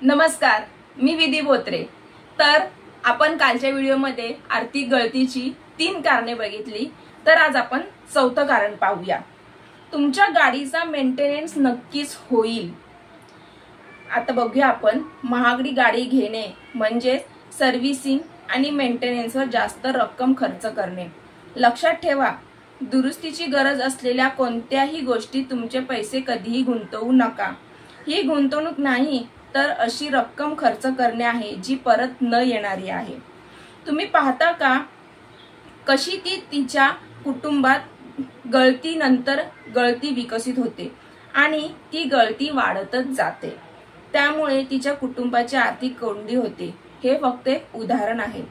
नमस्कार, मी विधी बोत्रे। तर आपण कालच्या व्हिडिओमध्ये आर्थिक गळतीची 3 कारणे बघितली। तर आज आपण चौथं कारण पाहूया। तुमच्या गाडीचा मेंटेनन्स नक्कीच होईल। आता बघूया आपण महागडी गाडी घेणे म्हणजे सर्व्हिसिंग आणि मेंटेनन्सवर जास्त रक्कम खर्च करणे। लक्षात ठेवा, दुरुस्तीची गरज असलेल्या कोणत्याही गोष्टी तुमचे पैसे कधीही गुंतवू नका। ही गुंतवणूक नाही तर अशी रक्कम खर्च करणे आहे जी परत न येणारी आहे। तुम्ही पाहता का कशी ती तिच्या कुटुंबात गळतीनंतर गळती विकसित होते आणि ती गळती वाढतच जाते। त्यामुळे तिच्या कुटुंबाची आर्थिक कोंडी होते। हे फक्त एक उदाहरण आहे।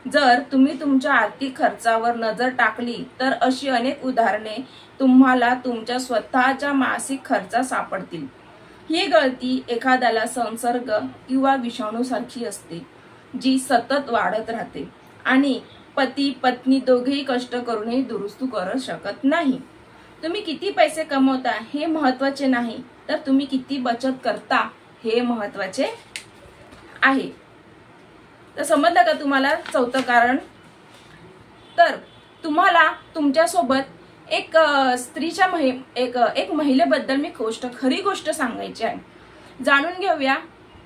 जर तुम्ही तुमच्या आर्थिक खर्चावर नजर टाकली तर अशी अनेक उदाहरणे तुम्हाला तुमच्या स्वतःच्या मासिक खर्चात सापडतील। ही गळती एखाद्याला संसर्ग किंवा विषाणूसारखी असते जी सतत वाढत राहते आणि पती पत्नी दोघेही कष्ट करूनही दुरुस्त करू शकत नाही। तुम्ही किती पैसे कमवता हे महत्त्वाचे नाही, तर तुम्ही किती बचत करता हे महत्त्वाचे आहे। तर समजलं का तुम्हाला चौथं कारण? तर तुम्हाला तुमच्यासोबत एक स्त्रीच्या एक महिलेबद्दल मी खरी गोष्ट सांगायची आहे। जाणून घेऊया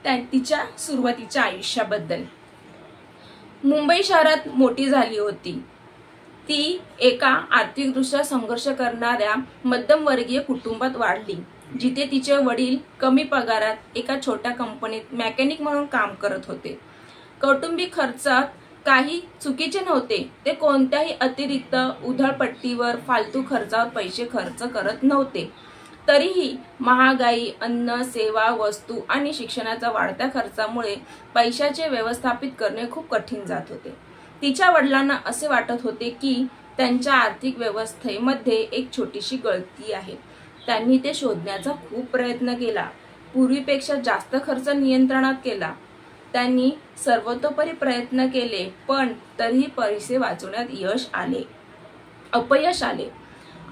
तिच्या सुरुवातीच्या आयुष्याबद्दल। मुंबई शहरात मोठी झाली होती। ती एका आर्थिकदृष्ट्या संघर्ष करणाऱ्या मध्यमवर्गीय कुटुंबात वाढली, जिथे तिचे वडील कमी पगारात एका छोट्या कंपनीत मेकॅनिक म्हणून काम करत होते। कौटुंबिक खर्चात काही चुकीचे नव्हते। ते कोणत्याही अतिरिक्त उधळपट्टीवर फालतू खर्चावर पैसे खर्च करत नव्हते। तरीही महागाई, अन्न, सेवा, वस्तू आणि शिक्षणाच्या वाढत्या खर्चामुळे पैशाचे व्यवस्थापित करणे खूप कठीण जात होते। तिच्या वडिलांना असे वाटत होते की त्यांच्या आर्थिक व्यवस्थेमध्ये एक छोटीशी गळती आहे। त्यांनी ते शोधण्याचा खूप प्रयत्न केला, पूर्वीपेक्षा जास्त खर्च नियंत्रणात केला। त्यांनी सर्वतोपरी प्रयत्न केले, पण तरीही पैसे वाचवण्यात अपयश आले।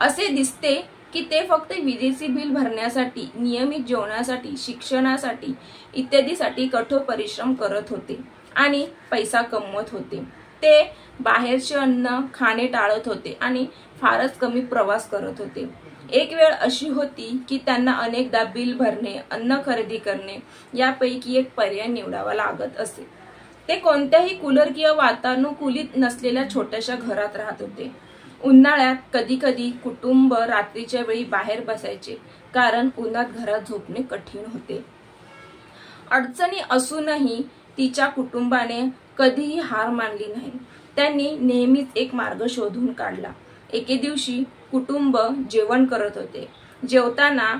असे दिसते की ते फक्त विजेचे बिल भरण्यासाठी, नियमित जेवणासाठी, शिक्षणासाठी इत्यादीसाठी कठोर परिश्रम करत होते आणि पैसा कमवत होते। ते बाहेरचे अन्न खाणे टाळत होते आणि फारच कमी प्रवास करत होते। एक वेळ अशी होती की त्यांना अनेकदा बिल भरणे, अन्न खरेदी करणे यापैकी एक पर्याय निवडावा लागत असे। ते कोणत्याही कूलर किंवा वातानुकूलित नसलेल्या छोट्याशा घरात राहत होते। उन्हाळ्यात कधी कधी कुटुंब रात्रीच्या वेळी बाहेर बसायचे, कारण उन्हात घरात झोपणे कठीण होते। अडचणी असूनही तिच्या कुटुंबाने कधीही हार मानली नाही। त्यांनी नेहमीच एक मार्ग शोधून काढला। एके दिवशी कुटुंब जेवण करत होते। जेवताना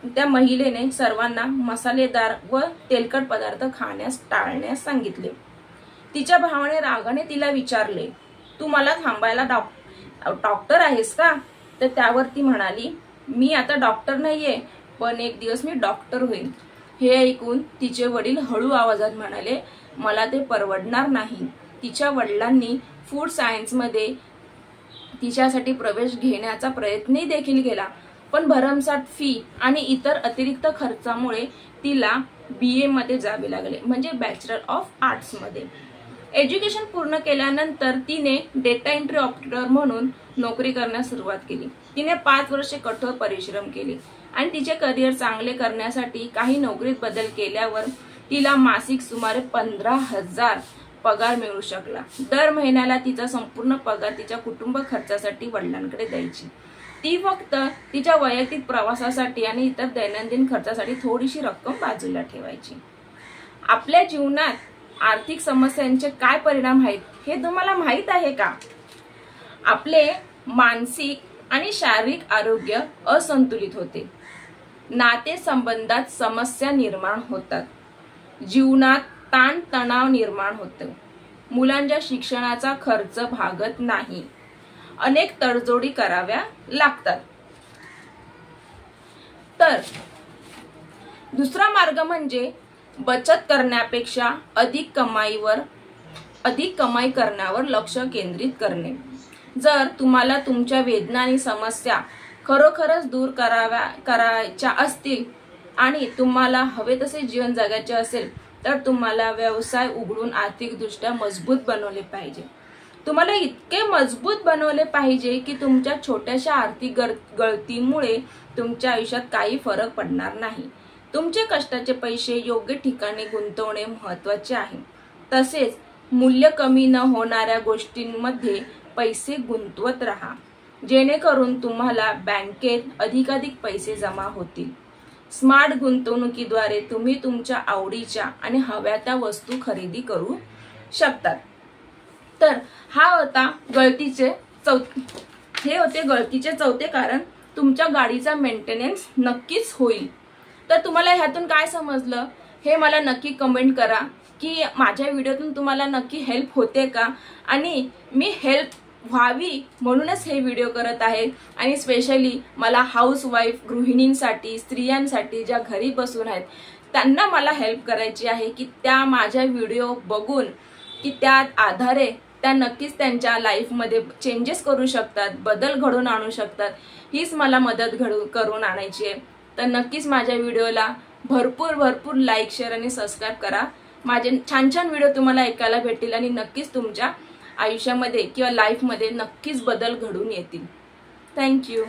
त्या महिलेने सर्वांना मसालेदार व तेलकट पदार्थ खाण्यास टाळण्यास सांगितले। तिच्या भावाने रागाने तिला विचारले, तू मला थांबायला डॉक्टर आहेस का? तर त्यावर ती म्हणाली, मी आता डॉक्टर नाहीये, पण एक दिवस मी डॉक्टर होईल। हे ऐकून तिचे वडील हळू आवाजात म्हणाले, मला ते परवडणार नाही। तिच्या वडिलांनी फूड सायन्समध्ये तिच्यासाठी प्रवेश घेण्याचा प्रयत्नही देखील केला, पण भरमसाठ फी आणि इतर अतिरिक्त खर्चामुळे तिला BA मध्ये जावे लागले, म्हणजे बॅचलर ऑफ आर्ट्स मध्ये। एज्युकेशन पूर्ण केल्यानंतर तिने डेटा एंट्री ऑपरेटर म्हणून नोकरी करण्यास सुरुवात केली। तिने 5 वर्षे कठोर परिश्रम केले आणि तिचे करिअर चांगले करण्यासाठी काही नोकरीत बदल केल्यावर तिला मासिक सुमारे 15,000 पगार मिळू शकला। दर महिन्याला तिचा संपूर्ण पगार तिच्या कुटुंब खर्चासाठी वडिलांकडे द्यायची। ती फक्त तिच्या वैयक्तिक प्रवासासाठी आणि इतर दैनंदिन खर्चासाठी थोडीशी रक्कम बाजूला ठेवायची। आपल्या जीवनात आर्थिक समस्यांचे काय परिणाम आहेत हे तुम्हाला माहित आहे का? आपले मानसिक आणि शारीरिक आरोग्य असंतुलित होते, नातेसंबंधात समस्या निर्माण होतात, जीवनात ताणतणाव निर्माण होतो, मुलांच्या शिक्षणाचा खर्च भागत नाही, अनेक तडजोडी कराव्या लागतात। तर दुसरा मार्ग म्हणजे बचत करण्यापेक्षा अधिक कमाई करण्यावर लक्ष केंद्रित करणे। जर तुम्हाला तुमच्या वेदना आणि समस्या खरोखरच दूर करायच्या असतील आणि तुम्हाला हवे तसे जीवन जगायचे असेल तर तुम्हाला व्यवसाय उघडून आर्थिकदृष्ट्या मजबूत बनवले पाहिजे। तुम्हाला इतके मजबूत बनवले पाहिजे की तुमच्या छोट्याशा आर्थिक गळतीमुळे तुमच्या आयुष्यात काही फरक पडणार नाही। तुमचे कष्टाचे पैसे योग्य ठिकाणी गुंतवणे महत्त्वाचे आहे। तसेच मूल्य कमी न होणाऱ्या गोष्टींमध्ये पैसे गुंतवत राहा, जेणेकरून तुम्हाला बँकेत अधिकाधिक पैसे जमा होतील। स्मार्ट गुंतवणुकीद्वारे तुम्ही तुमच्या आवडीच्या आणि हव्या त्या वस्तू खरेदी करू शकतात। तर हे होते गळतीचे चौथे कारण। तुमच्या गाडीचा मेंटेनन्स नक्कीच होईल। तर तुम्हाला ह्यातून काय समजलं हे मला नक्की कमेंट करा की माझ्या व्हिडिओतून तुम्हाला नक्की हेल्प होते का, आणि मी हेल्प व्हावी म्हणूनच हे व्हिडिओ करत आहे। आणि स्पेशली मला हाऊसवाईफ गृहिणींसाठी, स्त्रियांसाठी ज्या घरी बसून आहेत त्यांना मला हेल्प करायची आहे की त्या माझ्या व्हिडिओ बघून की त्या आधारे त्या नक्कीच त्यांच्या लाईफमध्ये चेंजेस करू शकतात, बदल घडवून आणू शकतात। हीच मला मदत करून आणायची आहे। तर नक्कीच माझ्या व्हिडिओला भरपूर लाईक, शेअर आणि सबस्क्राईब करा। माझे छान छान व्हिडिओ तुम्हाला ऐकायला भेटतील आणि नक्कीच तुमच्या आयुष्यामध्ये किंवा लाईफमध्ये नक्कीच बदल घडून येतील। थँक्यू।